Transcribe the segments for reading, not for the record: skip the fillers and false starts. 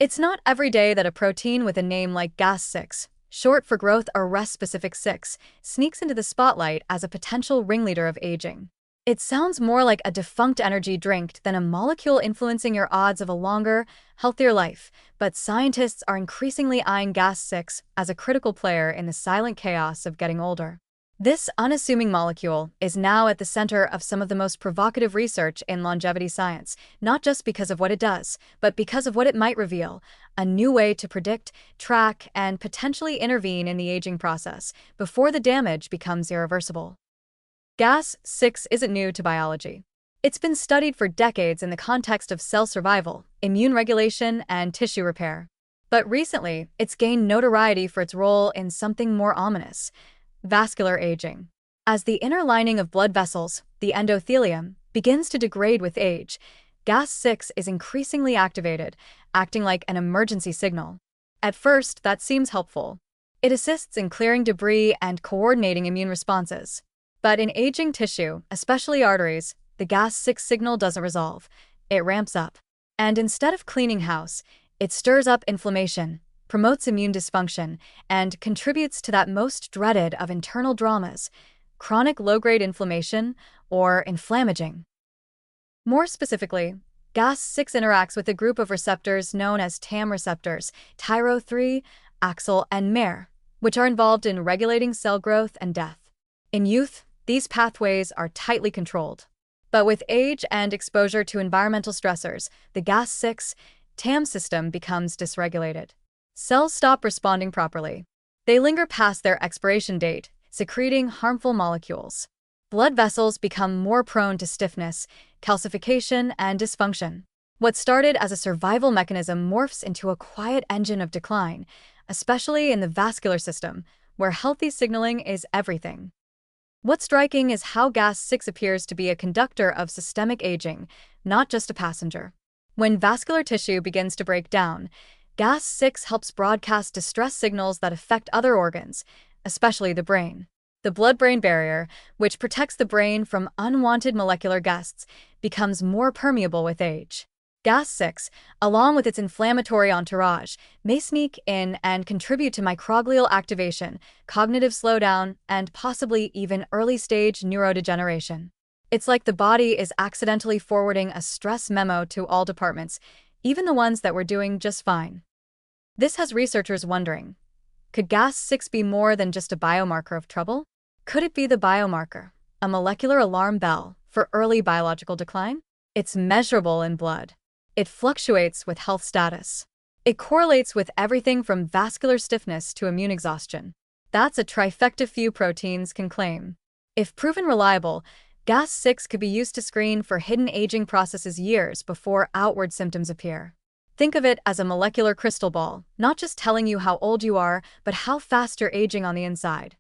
It's not every day that a protein with a name like GAS6, short for growth arrest specific 6, sneaks into the spotlight as a potential ringleader of aging. It sounds more like a defunct energy drink than a molecule influencing your odds of a longer, healthier life, but scientists are increasingly eyeing GAS6 as a critical player in the silent chaos of getting older. This unassuming molecule is now at the center of some of the most provocative research in longevity science, not just because of what it does, but because of what it might reveal: a new way to predict, track, and potentially intervene in the aging process before the damage becomes irreversible. GAS6 isn't new to biology. It's been studied for decades in the context of cell survival, immune regulation, and tissue repair. But recently, it's gained notoriety for its role in something more ominous: vascular aging. As the inner lining of blood vessels, the endothelium, begins to degrade with age, GAS6 is increasingly activated, acting like an emergency signal. At first, that seems helpful. It assists in clearing debris and coordinating immune responses. But in aging tissue, especially arteries, the GAS6 signal doesn't resolve. It ramps up. And instead of cleaning house, it stirs up inflammation, promotes immune dysfunction, and contributes to that most dreaded of internal dramas: chronic low-grade inflammation, or inflammaging. More specifically, GAS6 interacts with a group of receptors known as TAM receptors, tyro3, AXL, and MER, which are involved in regulating cell growth and death. In youth, these pathways are tightly controlled. But with age and exposure to environmental stressors, the GAS6 TAM system becomes dysregulated. Cells stop responding properly. They linger past their expiration date, secreting harmful molecules. Blood vessels become more prone to stiffness, calcification, and dysfunction. What started as a survival mechanism morphs into a quiet engine of decline, especially in the vascular system, where healthy signaling is everything. What's striking is how GAS6 appears to be a conductor of systemic aging, not just a passenger. When vascular tissue begins to break down, GAS6 helps broadcast distress signals that affect other organs, especially the brain. The blood-brain barrier, which protects the brain from unwanted molecular guests, becomes more permeable with age. GAS6, along with its inflammatory entourage, may sneak in and contribute to microglial activation, cognitive slowdown, and possibly even early-stage neurodegeneration. It's like the body is accidentally forwarding a stress memo to all departments, even the ones that were doing just fine. This has researchers wondering, could GAS6 be more than just a biomarker of trouble? Could it be the biomarker, a molecular alarm bell for early biological decline? It's measurable in blood. It fluctuates with health status. It correlates with everything from vascular stiffness to immune exhaustion. That's a trifecta few proteins can claim. If proven reliable, GAS6 could be used to screen for hidden aging processes years before outward symptoms appear. Think of it as a molecular crystal ball, not just telling you how old you are, but how fast you're aging on the inside.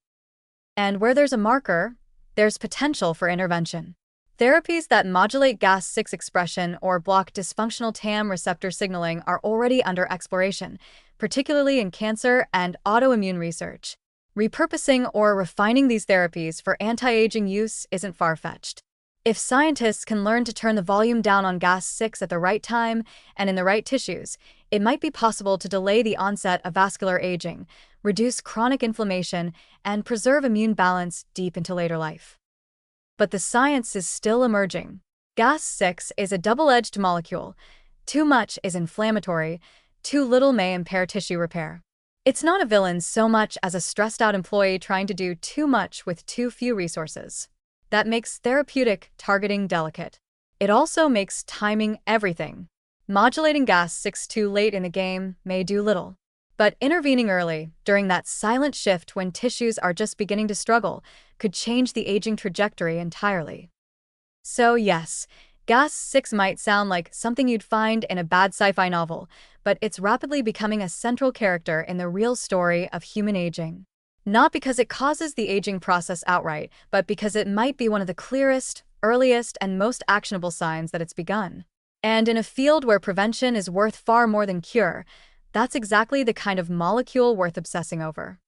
And where there's a marker, there's potential for intervention. Therapies that modulate GAS6 expression or block dysfunctional TAM receptor signaling are already under exploration, particularly in cancer and autoimmune research. Repurposing or refining these therapies for anti-aging use isn't far-fetched. If scientists can learn to turn the volume down on GAS6 at the right time and in the right tissues, it might be possible to delay the onset of vascular aging, reduce chronic inflammation, and preserve immune balance deep into later life. But the science is still emerging. GAS6 is a double-edged molecule. Too much is inflammatory, too little may impair tissue repair. It's not a villain so much as a stressed-out employee trying to do too much with too few resources. That makes therapeutic targeting delicate. It also makes timing everything. Modulating GAS6 too late in the game may do little. But intervening early, during that silent shift when tissues are just beginning to struggle, could change the aging trajectory entirely. So yes, GAS6 might sound like something you'd find in a bad sci-fi novel, but it's rapidly becoming a central character in the real story of human aging. Not because it causes the aging process outright, but because it might be one of the clearest, earliest, and most actionable signs that it's begun. And in a field where prevention is worth far more than cure, that's exactly the kind of molecule worth obsessing over.